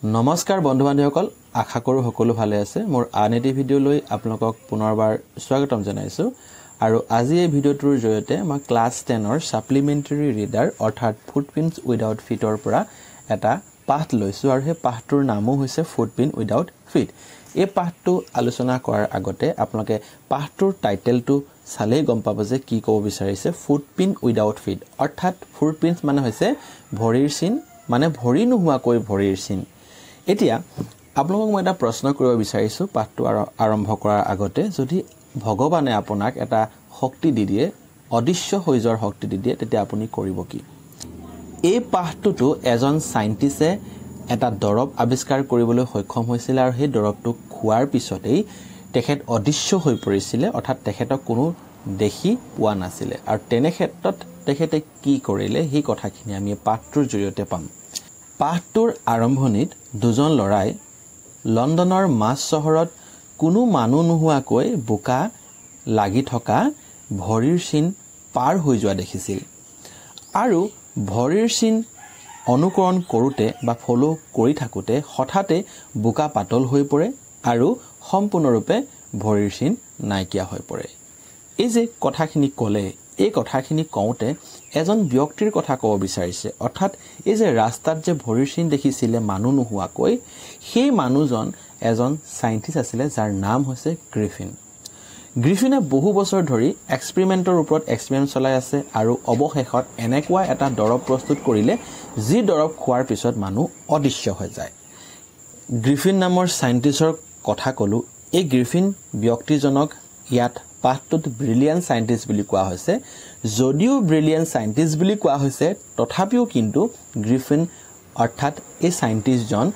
নমস্কাৰ বন্ধু বান্ধৱীসকল আশা কৰো সকলো ভালে আছে মোৰ আন এটি ভিডিও লৈ আপোনালোকক পুনৰবাৰ স্বাগতম জনাইছো আৰু আজি এই ভিডিওটোৰ জৰিয়তে মই ক্লাছ 10 ৰ সাপ্লিমেন্টাৰী ৰিডাৰ অৰ্থাৎ ফুটপ্ৰিন্টছ উইদাউট ফিটৰ পৰা এটা পাঠ লৈছো আৰু সেই পাঠটোৰ নামও হৈছে ফুটপ্ৰিন্ট উইদাউট ফিট এই পাঠটো আলোচনা কৰাৰ আগতে আপোনালোকে পাঠটোৰ টাইটেলটো চালেই গম পাব যে কি ক'ব বিচাৰিছে ফুটপ্ৰিন্ট উইদাউট ফিট অৰ্থাৎ ফুটপ্ৰিন্টছ মানে হৈছে ভৰিৰ চিন মানে ভৰি নোহোৱাকৈ ভৰিৰ চিন এতিয়া আপোনালোকক মই এটা প্ৰশ্ন কৰিব বিচাৰিছো পাঠটো আৰম্ভ কৰাৰ আগতে যদি ভগৱানে আপোনাক এটা শক্তি দি দিয়ে অদৃশ্য হৈ যোৱাৰ শক্তি দি দিয়ে তেতিয়া আপুনি কৰিব কি এই পাঠটোটো এজন সাইন্টিষ্টে এটা দৰব আৱিষ্কাৰ কৰিবলৈ সক্ষম হৈছিল আৰু সেই দৰবটো খোৱাৰ পিছতেই তেখেত অদৃশ্য হৈ পৰিছিল অৰ্থাৎ তেখেতক কোনো দেখি পোৱা নাছিল আৰু তেনে ক্ষেত্ৰত তেখেতে কি কৰিলে সেই কথাখিনি আমি পাঠটোৰ জৰিয়তে পাম পাঠটোৰ আৰম্ভণিত দুজন লৰাই লণ্ডনৰ মাছ চহৰত কোনো মানুহ নোহোৱাকৈ বোকা লাগি থকা ভৰিৰ চিন পাৰ হৈ যোৱা দেখিছিল আৰু ভৰিৰ চিন অনুকৰণ কৰোতে বা ফলো কৰি থাকোতে হঠাতে বোকা পাতল হৈ পৰে আৰু সম্পূৰ্ণৰূপে ভৰিৰ চিন নাইকিয়া হৈ পৰে এই যে কথাখিনি ক'লে এই কথাখিনি কওঁতে এজন ব্যক্তিৰ কথা ক'ব বিচাৰিছে অৰ্থাৎ এই যে ৰাস্তাত যে ভৰিৰ চিন দেখিছিলে মানুহ নোহোৱাকৈ সেই মানুহজন এজন সাইন্টিষ্ট আছিল যাৰ নাম হৈছে গ্ৰিফিনে বহু বছৰ ধৰি এক্সপেৰিমেন্টৰ ওপৰত এক্সপেৰিমেন্ট চলাই আছে আৰু অৱশেষত এনেকুৱা এটা দৰব প্ৰস্তুত কৰিলে যি দৰব খোৱাৰ পিছত মানুহ অদৃশ্য হৈ যায় গ্ৰিফিন নামৰ সাইন্টিষ্টৰ কথা ক'লো এই গ্ৰিফিন ব্যক্তিজনক ইয়াত পাঠটোত ব্ৰিলিয়ান্ট সাইন্টিষ্ট বুলি কোৱা হৈছে যদিও ব্ৰিলিয়ান্ট সাইন্টিষ্ট বুলি কোৱা হৈছে তথাপিও কিন্তু গ্ৰিফিন অৰ্থাৎ এই সাইন্টিষ্টজন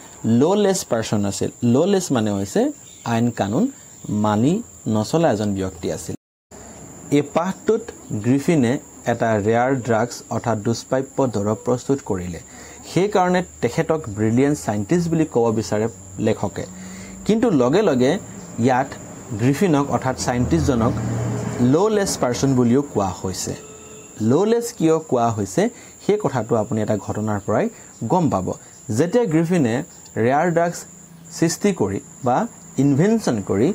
ললেছ পাৰসন আছিল ললেছ মানে হৈছে আইন কানুন মানি নচলা এজন ব্যক্তি আছিল এই পাঠটোত গ্ৰিফিনে এটা ৰেয়াৰ ড্ৰাগছ অৰ্থাৎ দুষ্প্ৰাপ্য দৰব প্ৰস্তুত কৰিলে সেই কাৰণে তেখেতক ব্ৰিলিয়ান্ট সাইন্টিষ্ট বুলি ক'ব বিচাৰে লেখকে কিন্তু লগে লগে ইয়াত গ্ৰিফিনক অৰ্থাৎ সাইন্টিষ্টজনক ললেছ পাৰসন বুলিও কোৱা হৈছে ললেছ কিয় কোৱা হৈছে সেই কথাটো আপুনি এটা ঘটনাৰ পৰাই গম পাব যেতিয়া গ্ৰিফিনে ৰেয়াৰ ড্ৰাগছ সৃষ্টি কৰি বা ইনভেনশন কৰি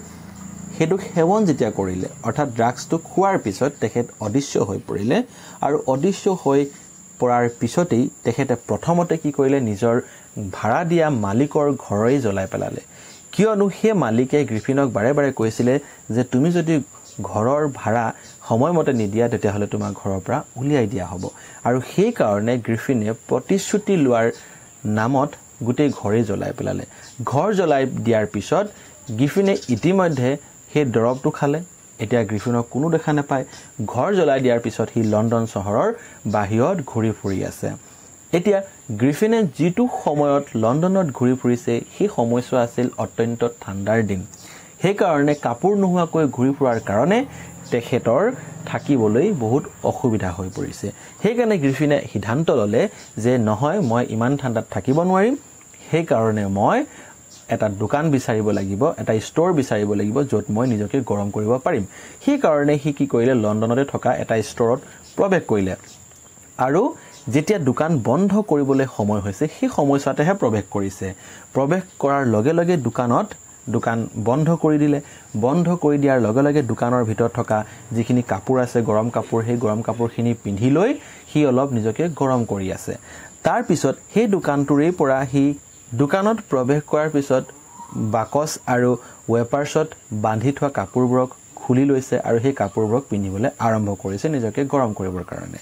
হেতু সেৱন যেতিয়া কৰিলে অৰ্থাৎ ড্ৰাগছটো খোৱাৰ পিছত তেখেত অদৃশ্য হৈ পৰিলে আৰু অদৃশ্য হৈ পৰাৰ পিছতেই তেখেতে প্ৰথমতে কি কৰিলে নিজৰ ভাড়া দিয়া মালিকৰ ঘৰই জ্বলাই পেলালে কিয়নো সেই মালিকে গ্ৰিফিনক বাৰে বাৰে কৈছিলে যে তুমি যদি ঘৰৰ ভাড়া সময়মতে নিদিয়া তেতিয়া হলে তোমাৰ ঘৰৰ পৰা উলিয়াই দিয়া হ'ব আৰু সেই কাৰণে গ্ৰিফিনে প্ৰতিশ্ৰুতি লোৱাৰ নামত গোটেই ঘৰে জ্বলাই পেলালে ঘৰ জ্বলাই দিয়াৰ পিছত গ্ৰিফিনে ইতিমধ্যে সেই দৰবটো খালে এতিয়া গ্ৰিফিনক কোনো দেখা নাপায় ঘৰ জ্বলাই দিয়াৰ পিছত হি লণ্ডন চহৰৰ বাহিৰত ঘূৰি ফুৰি আছে এতিয়া গ্ৰিফিনে যিটো সময়ত লণ্ডনত ঘূৰি ফুৰিছে সেই সময়ছোৱা আছিল অত্যন্ত ঠাণ্ডাৰ দিন সেই কাৰণে কাপোৰ নোহোৱাকৈ ঘূৰি ফুৰাৰ কাৰণে তেখেতৰ থাকিবলৈ বহুত অসুবিধা হৈ পৰিছে সেই কাৰণে গ্ৰিফিনে সিদ্ধান্ত ল'লে যে নহয় মই ইমান ঠাণ্ডাত থাকিব নোৱাৰিম সেই কাৰণে মই এটা দোকান বিচাৰিব লাগিব এটা ষ্ট'ৰ বিচাৰিব লাগিব য'ত মই নিজকে গৰম কৰিব পাৰিম সেই কাৰণে হি কি কৰিলে লণ্ডনতে থকা এটা ষ্ট'ৰত প্ৰৱেশ কৰিলে আৰু যেতিয়া দোকান বন্ধ কৰিবলৈ সময় হৈছে সেই সময়ছোৱাতেহে প্ৰৱেশ কৰিছে প্ৰৱেশ কৰাৰ লগে লগে দোকান বন্ধ কৰি দিলে বন্ধ কৰি দিয়াৰ লগে লগে দোকানৰ ভিতৰত থকা যিখিনি কাপোৰ আছে গৰম কাপোৰ সেই গৰম কাপোৰখিনি পিন্ধি লৈ হি অলপ নিজকে গৰম কৰি আছে তাৰ পিছত সেই দোকানটোৰে পৰা হি দোকানত প্ৰৱেশ কৰাৰ পিছত বাকচ আৰু ৱেপাৰ্ছত বান্ধি থোৱা কাপোৰবোৰক খুলি লৈছে আৰু সেই কাপোৰবোৰক পিন্ধিবলৈ আৰম্ভ কৰিছে নিজকে গৰম কৰিবৰ কাৰণে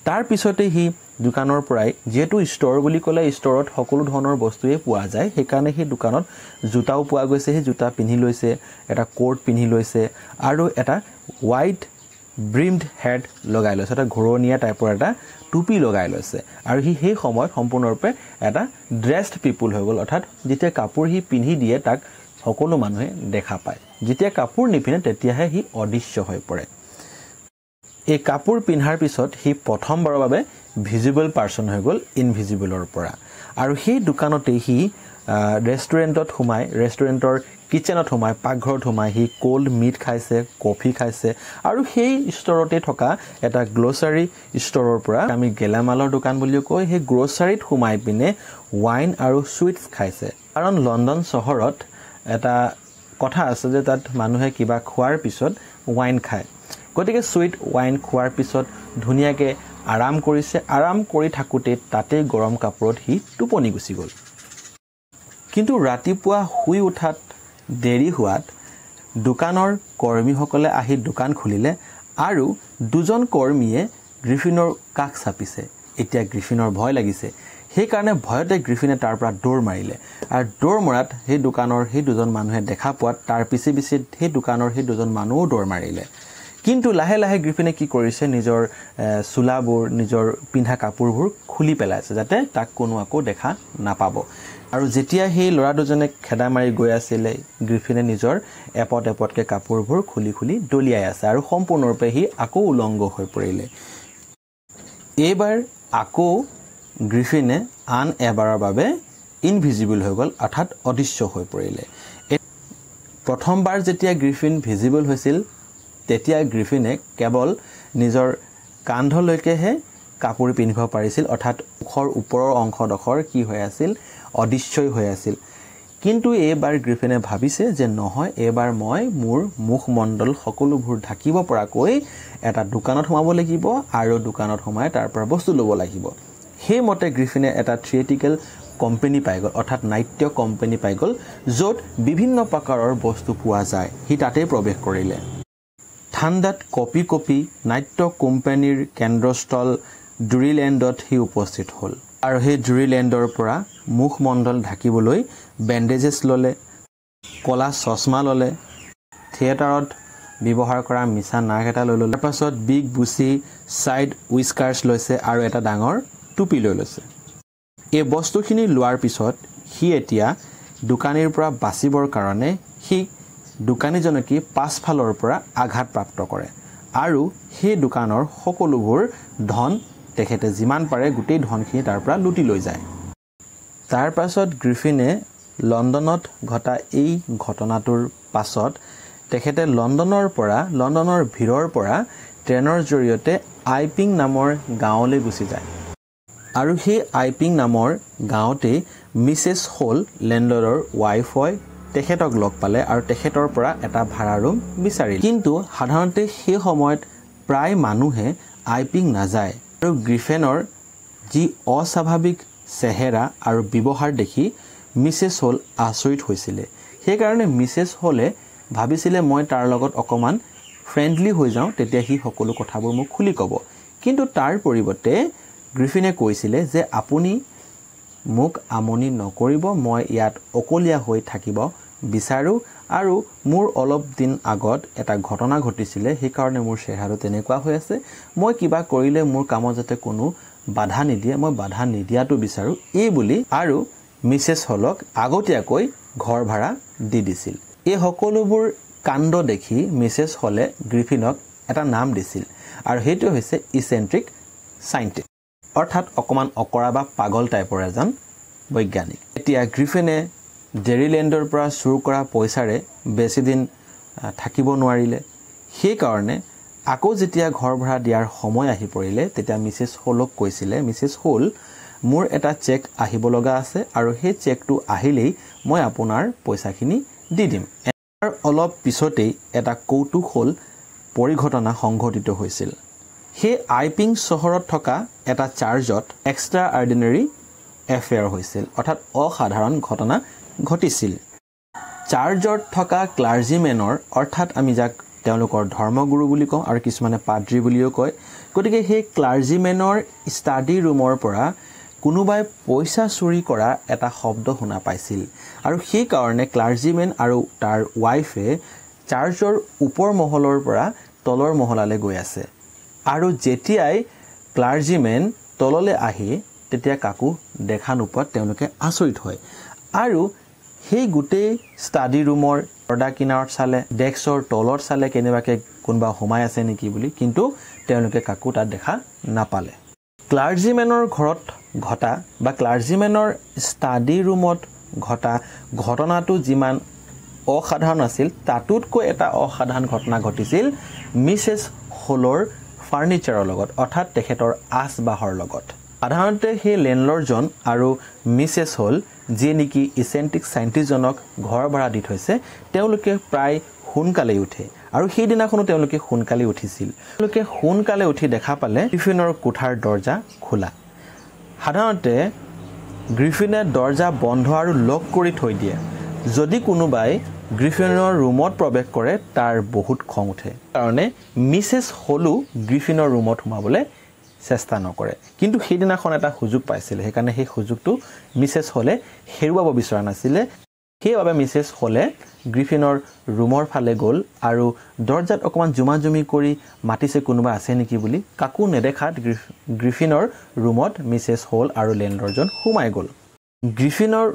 তাৰ পিছতে হি দোকানৰ পৰাই যেটো ষ্ট'ৰ বুলি ক'লে ষ্ট'ৰত সকলো ধৰণৰ বস্তুৱে পোৱা যায় সেই কাৰণে হি দোকানত জোতাও পোৱা গৈছে সেই জোতা পিন্ধি লৈছে এটা কোট পিন্ধি লৈছে আৰু এটা হোৱাইট ব্ৰিমড হেড লগাই লৈছে এটা ঘৰনিয়া টাইপৰ এটা টুপি লগাই লৈছে আৰু সেই সময়ত সম্পূৰ্ণৰূপে এটা ড্ৰেছড পিপল হৈ গ'ল অৰ্থাৎ যেতিয়া কাপোৰ হি পিন্ধি দিয়ে তাক সকলো মানুহে দেখা পায় যেতিয়া কাপোৰ নিপিনে তেতিয়াহে হি অদৃশ্য হৈ পৰে এই কাপোৰ পিন্ধাৰ পিছত হি প্ৰথমবাৰৰ বাবে ভিজিবল পাৰসন হৈ গ'ল ইনভিজিবলৰ পৰা আৰু সেই দোকানতে হি ৰেষ্টুৰেণ্টত সোমাই ৰেষ্টুৰেণ্টৰ কিচেনত সোমাই পাকঘৰত সোমাই হি কোল্ড মিট খাইছে কফি খাইছে আৰু সেই ষ্টৰতে থকা এটা গ্লোচাৰী ষ্টৰৰ পৰা আমি গেলামালৰ দোকান বুলিও কয় সেই গ্ৰোচাৰীত সোমাই পিনে ওয়াইন আৰু সুইটস খাইছে কাৰণ লণ্ডন চহৰত এটা কথা আছে যে তাত মানুহে কিবা খোৱাৰ পিছত ওয়াইন খায় গতিকে সুইট ওয়াইন খোৱাৰ পিছত ধুনিয়াকে আৰাম কৰিছে আৰাম কৰি থাকোতে তাতে গৰম কাপোৰত হি টোপনি গুচি গ'ল কিন্তু ৰাতিপুৱা শুই উঠাত দেৰি হোৱাত দোকানৰ কৰ্মীসকলে আহি দোকান খুলিলে আৰু দুজন কৰ্মীয়ে গ্ৰিফিনৰ কাষ চাপিছে এতিয়া গ্ৰিফিনৰ ভয় লাগিছে সেই কাৰণে ভয়তে গ্ৰিফিনে তাৰ পৰা দৌৰ মাৰিলে আৰু দৌৰ মৰাত সেই দোকানৰ সেই দুজন মানুহে দেখা পোৱাত তাৰ পিছে পিছে সেই দোকানৰ সেই দুজন মানুহও দৌৰ মাৰিলে কিন্তু লাহে লাহে গ্ৰিফিনে কি কৰিছে নিজৰ চুলাবোৰ নিজৰ পিন্ধা কাপোৰবোৰ খুলি পেলাইছে যাতে তাক কোনো আকৌ দেখা নাপাব আৰু যেতিয়া সেই লৰা দুজনে খেদা মাৰি গৈ আছিল গ্ৰিফিনে নিজৰ এপট এপটকে কাপোৰবোৰ খুলি খুলি দলিয়াই আছে আৰু সম্পূৰ্ণৰূপে হি আকৌ উলংগ হৈ পৰিলে এইবাৰ আকৌ গ্ৰিফিনে আন এবাৰৰ বাবে ইনভিজিবল হৈ গ'ল অৰ্থাৎ অদৃশ্য হৈ পৰিলে প্ৰথমবাৰ যেতিয়া গ্ৰিফিন ভিজিবল হৈছিল তেতিয়া গ্ৰিফিনে কেৱল নিজৰ কান্ধলৈকেহে কাপোৰ পিন্ধিব পাৰিছিল অৰ্থাৎ মুখৰ ওপৰৰ অংশডখৰ কি হৈ আছিল অদৃশ্যই হৈ আছিল কিন্তু এইবাৰ গ্ৰিফিনে ভাবিছে যে নহয় এইবাৰ মই মোৰ মুখমণ্ডল সকলোবোৰ ঢাকিব পৰাকৈ এটা দোকানত সোমাব লাগিব আৰু দোকানত সোমাই তাৰ পৰা বস্তু ল'ব লাগিব সেই মতে গ্ৰিফিনে এটা থিয়েটিকেল কোম্পানী পাই গ'ল অৰ্থাৎ নাট্য কোম্পানী পাই গ'ল য'ত বিভিন্ন প্ৰকাৰৰ বস্তু পোৱা যায় হি তাতে প্ৰৱেশ কৰিলে ঠাণ্ডাত কপি কপি নাট্য কোম্পানীৰ কেন্দ্ৰস্থল ড্ৰিলেণ্ডত হি উপস্থিত হ'ল আৰু সেই ড্ৰিলেণ্ডৰ পৰা মুখমণ্ডল ঢাকিবলৈ বেণ্ডেজেছ ল'লে কলা চশমা ল'লে থিয়েটাৰত ব্যৱহাৰ কৰা মিছা নাক এটা লৈ ল'লে তাৰপাছত বিগ বুচি সাইড উইস্কাৰ্ছ লৈছে আৰু এটা ডাঙৰ টুপি লৈ লৈছে এই বস্তুখিনি লোৱাৰ পিছত হি এতিয়া দোকানীৰ পৰা বাচিবৰ কাৰণে হি দোকানীজনকে পাছফালৰ পৰা আঘাতপ্ৰাপ্ত কৰে আৰু সেই দোকানৰ সকলোবোৰ ধন তেখেতে যিমান পাৰে গোটেই ধনখিনি তাৰ পৰা লুটি লৈ যায় তাৰ পাছত গ্ৰিফিনে লণ্ডনত ঘটা এই ঘটনাটোৰ পাছত তেখেতে লণ্ডনৰ ভিৰৰ পৰা ট্ৰেইনৰ জৰিয়তে আইপিং নামৰ গাঁৱলৈ গুচি যায় আৰু সেই আইপিং নামৰ গাঁৱতে মিছেছ হোল লেণ্ডলৰ্ডৰ ৱাইফ হয় তেখেতক লগ পালে আৰু তেখেতৰ পৰা এটা ভাড়া ৰুম বিচাৰিলে কিন্তু সাধাৰণতে সেই সময়ত প্ৰায় মানুহে আইপিং নাযায় আৰু গ্ৰিফিনৰ যি অস্বাভাৱিক চেহেৰা আৰু ব্যৱহাৰ দেখি মিছেছ হোল আচৰিত হৈছিলে সেইকাৰণে মিছেছ হোলে ভাবিছিলে মই তাৰ লগত অকমান ফ্ৰেণ্ডলি হৈ যাওঁ তেতিয়া হি সকলো কথাবোৰ মোক খুলি ক'ব কিন্তু তাৰ পৰিৱৰ্তে গ্ৰিফিনে কৈছিলে যে আপুনি মোক আমনি নকৰিব মই ইয়াত অকলীয়া হৈ থাকিব বিচাৰো আৰু মোৰ অলপ দিন আগত এটা ঘটনা ঘটিছিলে সেই কাৰণে মোৰ চেহাৰাটো তেনেকুৱা হৈ আছে মই কিবা কৰিলে মোৰ কামত যাতে কোনো বাধা নিদিয়ে মই বাধা নিদিয়াটো বিচাৰো এই বুলি আৰু মিছেছ হলক আগতীয়াকৈ ঘৰ ভাড়া দি দিছিল এই সকলোবোৰ কাণ্ড দেখি মিছেছ হলে গ্ৰিফিনক এটা নাম দিছিল আৰু সেইটো হৈছে ইচেন্ট্ৰিক সাইন্টিষ্ট অৰ্থাৎ অকমান অকৰা বা পাগল টাইপৰ এজন বৈজ্ঞানিক এতিয়া গ্ৰিফিনে ডেৰিলেণ্ডৰ পৰা চুৰ কৰা পইচাৰে বেছি দিন থাকিব নোৱাৰিলে সেই কাৰণে আকৌ যেতিয়া ঘৰ ভাড়া দিয়াৰ সময় আহি পৰিলে তেতিয়া মিছেছ হোলক কৈছিলে মিছেছ হোল মোৰ এটা চেক আহিব লগা আছে আৰু সেই চেকটো আহিলেই মই আপোনাৰ পইচাখিনি দি দিম এৰ অলপ পিছতেই এটা কৌতুকহল পৰিঘটনা সংঘটিত হৈছিল সেই আইপিং চহৰত থকা এটা চাৰ্জত এক্সট্ৰা অৰ্ডিনাৰী এফেয়াৰ হৈছিল অৰ্থাৎ অসাধাৰণ ঘটনা ঘটিছিল চাৰ্জত থকা ক্লাৰ্জিমেনৰ অৰ্থাৎ আমি যাক তেওঁলোকৰ ধৰ্মগুৰু বুলি কওঁ আৰু কিছুমানে পাদ্ৰী বুলিও কয় গতিকে সেই ক্লাৰ্জিমেনৰ ষ্টাডি ৰুমৰ পৰা কোনোবাই পইচা চুৰি কৰা এটা শব্দ শুনা পাইছিল আৰু সেই কাৰণে ক্লাৰ্জিমেন আৰু তাৰ ৱাইফে চাৰ্জৰ ওপৰ মহলৰ পৰা তলৰ মহলালৈ গৈ আছে আৰু যেতিয়াই ক্লাৰ্জিমেন তললৈ আহি তেতিয়া কাকো দেখা নোপোৱাত তেওঁলোকে আচৰিত হয় আৰু সেই গোটেই ষ্টাডি ৰুমৰ পৰ্দা কিনাৰত চালে ডেস্কৰ তলত চালে কেনেবাকৈ কোনোবা সোমাই আছে নেকি বুলি কিন্তু তেওঁলোকে কাকো তাত দেখা নাপালে ক্লাৰ্জিমেনৰ ঘৰত ঘটা বা ক্লাৰ্জিমেনৰ ষ্টাডি ৰুমত ঘটা ঘটনাটো যিমান অসাধাৰণ আছিল তাতোতকৈ এটা অসাধাৰণ ঘটনা ঘটিছিল মিছেছ হলৰ ফাৰ্নিচাৰৰ লগত অৰ্থাৎ তেখেতৰ আচবাহৰ লগত সাধাৰণতে সেই লেণ্ডলৰ্ডজন আৰু মিছেছ হল যিয়ে নেকি ইচেণ্ট্ৰিক সাইণ্টিষ্টজনক ঘৰ ভাড়া দি থৈছে তেওঁলোকে প্ৰায় সোনকালে উঠে আৰু সেই দিনাখনো তেওঁলোকে সোনকালে উঠিছিল তেওঁলোকে সোনকালে উঠি দেখা পালে গ্ৰিফিনৰ কোঠাৰ দৰ্জা খোলা সাধাৰণতে গ্ৰিফিনে দৰ্জা বন্ধ আৰু লক কৰি থৈ দিয়ে যদি কোনোবাই গ্ৰিফিনৰ ৰুমত প্ৰৱেশ কৰে তাৰ বহুত খং উঠে কাৰণে মিছেছ হলো গ্ৰিফিনৰ ৰুমত সোমাবলৈ চেষ্টা নকৰে কিন্তু সেই দিনাখন এটা সুযোগ পাইছিল সেইকাৰণে সেই সুযোগটো মিছেছ হলে হেৰুৱাব বিচৰা নাছিলে সেইবাবে মিছেছ হলে গ্ৰিফিনৰ ৰুমৰ ফালে গ'ল আৰু দৰ্জাত অকমান জুমাজুমি কৰি মাতিছে কোনোবা আছে নেকি বুলি কাকো নেদেখাত গ্ৰিফিনৰ ৰুমত মিছেছ হল আৰু লেণ্ডলৰ্ডজন সোমাই গ'ল গ্ৰিফিনৰ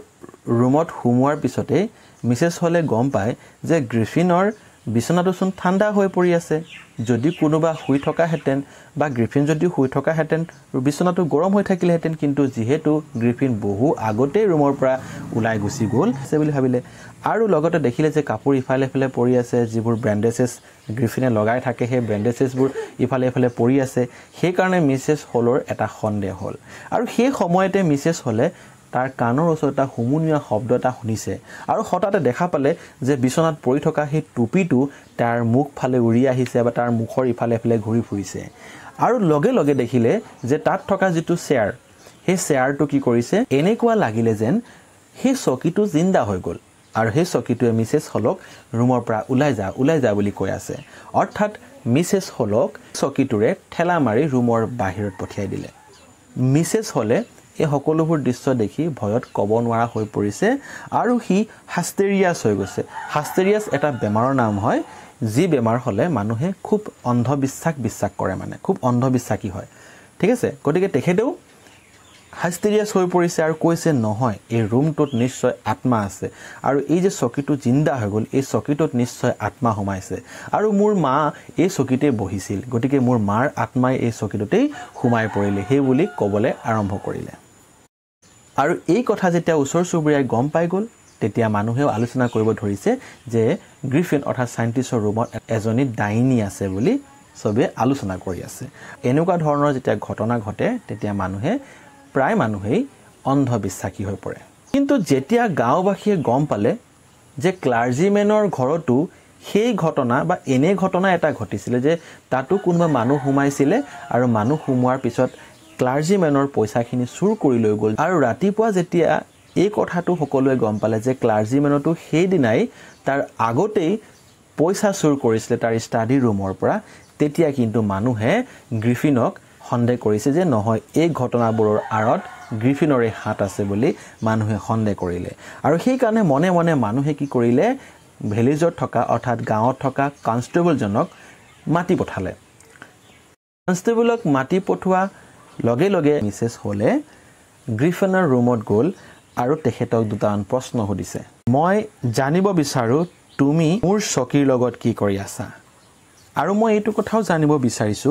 ৰুমত সোমোৱাৰ পিছতে মিছেছ হলে গম পায় যে গ্ৰিফিনৰ বিছনাটোচোন ঠাণ্ডা হৈ পৰি আছে যদি কোনোবা শুই থকাহেঁতেন বা গ্ৰিফিন যদি শুই থকাহেঁতেন বিছনাটো গৰম হৈ থাকিলেহেঁতেন কিন্তু যিহেতু গ্ৰিফিন বহু আগতেই ৰুমৰ পৰা ওলাই গুচি গ'ল বুলি ভাবিলে আৰু লগতে দেখিলে যে কাপোৰ ইফালে ইফালে পৰি আছে যিবোৰ ব্ৰেণ্ডেজেছ গ্ৰিফিনে লগাই থাকে সেই ব্ৰেণ্ডেজেছবোৰ ইফালে ইফালে পৰি আছে সেইকাৰণে মিছেছ হলৰ এটা সন্দেহ হ'ল আৰু সেই সময়তে মিছেছ হলে তাৰ কাণৰ ওচৰত এটা হুমুনিয়া শব্দ এটা শুনিছে আৰু হঠাতে দেখা পালে যে বিছনাত পৰি থকা সেই টুপিটো তাৰ মুখ ফালে উৰি আহিছে বা তাৰ মুখৰ ইফালে ইফালে ঘূৰি ফুৰিছে আৰু লগে লগে দেখিলে যে তাত থকা যিটো চেয়াৰ সেই চেয়াৰটো কি কৰিছে এনেকুৱা লাগিলে যেন সেই চকীটো জিন্দা হৈ গ'ল আৰু সেই চকীটোৱে মিছেছ হলক ৰুমৰ পৰা ওলাই যা বুলি কৈ আছে অৰ্থাৎ মিছেছ হলক চকীটোৰে ঠেলা মাৰি ৰুমৰ বাহিৰত পঠিয়াই দিলে মিছেছ হলে এই সকলোবোৰ দৃশ্য দেখি ভয়ত ক'ব নোৱাৰা হৈ পৰিছে আৰু সি হাষ্টেৰিয়াছ হৈ গৈছে হাষ্টেৰিয়াছ এটা বেমাৰৰ নাম হয় যি বেমাৰ হলে মানুহে খুব বিশ্বাস কৰে মানে খুব অন্ধবিশ্বাসী হয় ঠিক আছে গতিকে তেখেতেও হাষ্টেৰিয়াছ হৈ পৰিছে আৰু কৈছে নহয় এই ৰুমটোত নিশ্চয় আত্মা আছে আৰু এই যে চকীটো জিন্দা হৈ গ'ল এই চকীটোত নিশ্চয় আত্মা সোমাইছে আৰু মোৰ মা এই চকীতে বহিছিল গতিকে মোৰ মাৰ আত্মাই এই চকীটোতেই সোমাই পৰিলে সেই বুলি ক'বলৈ আৰম্ভ কৰিলে আৰু এই কথা যেতিয়া ওচৰ চুবুৰীয়াই গম পাই গ'ল তেতিয়া মানুহেও আলোচনা কৰিব ধৰিছে যে গ্ৰিফিন অৰ্থাৎ সাইণ্টিষ্টৰ ৰুমত এজনী ডাইনী আছে বুলি সবে আলোচনা কৰি আছে এনেকুৱা ধৰণৰ যেতিয়া ঘটনা ঘটে তেতিয়া প্ৰায় মানুহেই অন্ধবিশ্বাসী হৈ পৰে কিন্তু যেতিয়া গাঁওবাসীয়ে গম পালে যে ক্লাৰ্জিমেনৰ ঘৰতো সেই ঘটনা বা এনে ঘটনা এটা ঘটিছিলে যে তাতো কোনোবা মানুহ সোমাইছিলে আৰু মানুহ সোমোৱাৰ পিছত ক্লাৰ্জিমেনৰ পইচাখিনি চুৰ কৰি লৈ গ'ল আৰু ৰাতিপুৱা যেতিয়া এই কথাটো সকলোৱে গম পালে যে ক্লাৰ্জিমেনতো সেই দিনাই তাৰ আগতেই পইচা চুৰ কৰিছিলে তাৰ ষ্টাডি ৰুমৰ পৰা তেতিয়া কিন্তু মানুহে গ্ৰিফিনক সন্দেহ কৰিছে যে নহয় এই ঘটনাবোৰৰ আঁৰত গ্ৰিফিনৰে হাত আছে বুলি মানুহে সন্দেহ কৰিলে আৰু সেই কাৰণে মনে মনে মানুহে কি কৰিলে ভিলেজত থকা অৰ্থাৎ গাঁৱত থকা কনষ্টেবলজনক মাতি পঠালে কনষ্টেবলক মাতি পঠোৱা লগে লগে মিছেছ হলে গ্ৰিফিনৰ ৰুমত গ'ল আৰু তেখেতক দুটামান প্ৰশ্ন সুধিছে মই জানিব বিচাৰো তুমি মোৰ চকীৰ লগত কি কৰি আছা আৰু মই এইটো কথাও জানিব বিচাৰিছো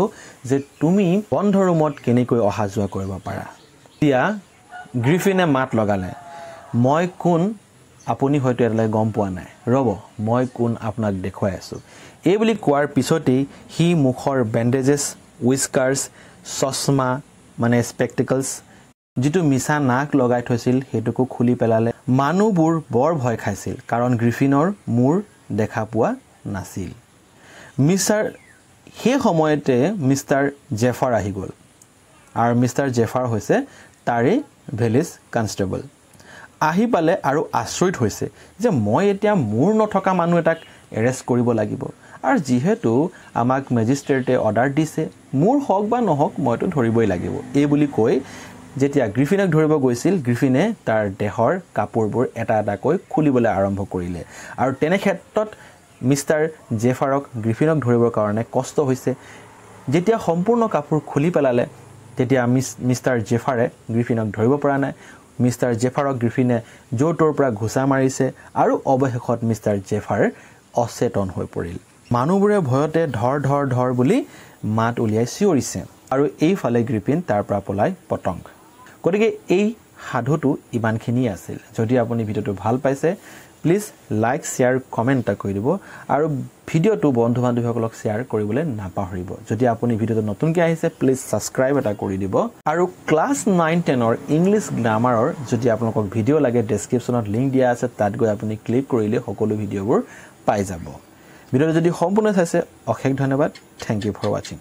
যে তুমি বন্ধ ৰুমত কেনেকৈ অহা যোৱা কৰিব পাৰা এতিয়া গ্ৰিফিনে মাত লগালে মই কোন আপুনি হয়তো এটালৈ গম পোৱা নাই ৰ'ব মই কোন আপোনাক দেখুৱাই আছো এই বুলি কোৱাৰ পিছতেই সি মুখৰ বেণ্ডেজেছ উইস্কাৰ্ছ চশমা মানে স্পেক্টিকলছ যিটো মিছা নাক লগাই থৈছিল সেইটোকো খুলি পেলালে মানুহবোৰ বৰ ভয় খাইছিল কাৰণ গ্ৰিফিনৰ মূৰ দেখা পোৱা নাছিল সেই সময়তে মিষ্টাৰ জেফাৰ আহি গ'ল আৰু মিষ্টাৰ জেফাৰ হৈছে তাৰে ভিলেজ কনষ্টেবল আহি পালে আৰু আচৰিত হৈছে যে মই এতিয়া মূৰ নথকা মানুহ এটাক এৰেষ্ট কৰিব লাগিব আৰু যিহেতু আমাক মেজিষ্ট্ৰেটে অৰ্ডাৰ দিছে মূৰ হওক বা নহওক মইতো ধৰিবই লাগিব এই বুলি কৈ যেতিয়া গ্ৰিফিনক ধৰিব গৈছিল গ্ৰিফিনে তাৰ দেহৰ কাপোৰবোৰ এটা এটাকৈ খুলিবলৈ আৰম্ভ কৰিলে আৰু তেনে ক্ষেত্ৰত মিষ্টাৰ জেফাৰক গ্ৰিফিনক ধৰিবৰ কাৰণে কষ্ট হৈছে যেতিয়া সম্পূৰ্ণ কাপোৰ খুলি পেলালে তেতিয়া মিষ্টাৰ জেফাৰে গ্ৰিফিনক ধৰিব পৰা নাই মিষ্টাৰ জেফাৰক গ্ৰিফিনে জোৰটোৰ পৰা ঘুচা মাৰিছে আৰু অৱশেষত মিষ্টাৰ জেফাৰ অচেতন হৈ পৰিল মানুহবোৰে ভয়তে ধৰ বুলি মাত উলিয়াই চিঞৰিছে আৰু এইফালে গ্ৰিফিন তাৰ পৰা পলাই পতংগ গতিকে এই সাধুটো ইমানখিনি আছিল যদি আপুনি ভিডিওটো ভাল পাইছে প্লিজ লাইক শেয়াৰ কমেন্ট এটা কৰি দিব আৰু ভিডিওটো বন্ধু বান্ধৱীসকলক শেয়াৰ কৰিবলৈ নাপাহৰিব যদি আপুনি ভিডিওটো নতুনকৈ আহিছে প্লিজ সাবস্ক্ৰাইব এটা কৰি দিব আৰু ক্লাছ 9-10 ৰ ইংলিশ গ্ৰামাৰৰ যদি আপোনালোকক ভিডিও লাগে ডেসক্ৰিপচনত লিংক দিয়া আছে তাত গৈ আপুনি ক্লিক কৰিলে সকলো ভিডিওবোৰ পাই যাব ভিডিওটো যদি সম্পূৰ্ণ চাইছে অশেষ ধন্যবাদ থ্যাংক ইউ ফৰ ওয়াচিং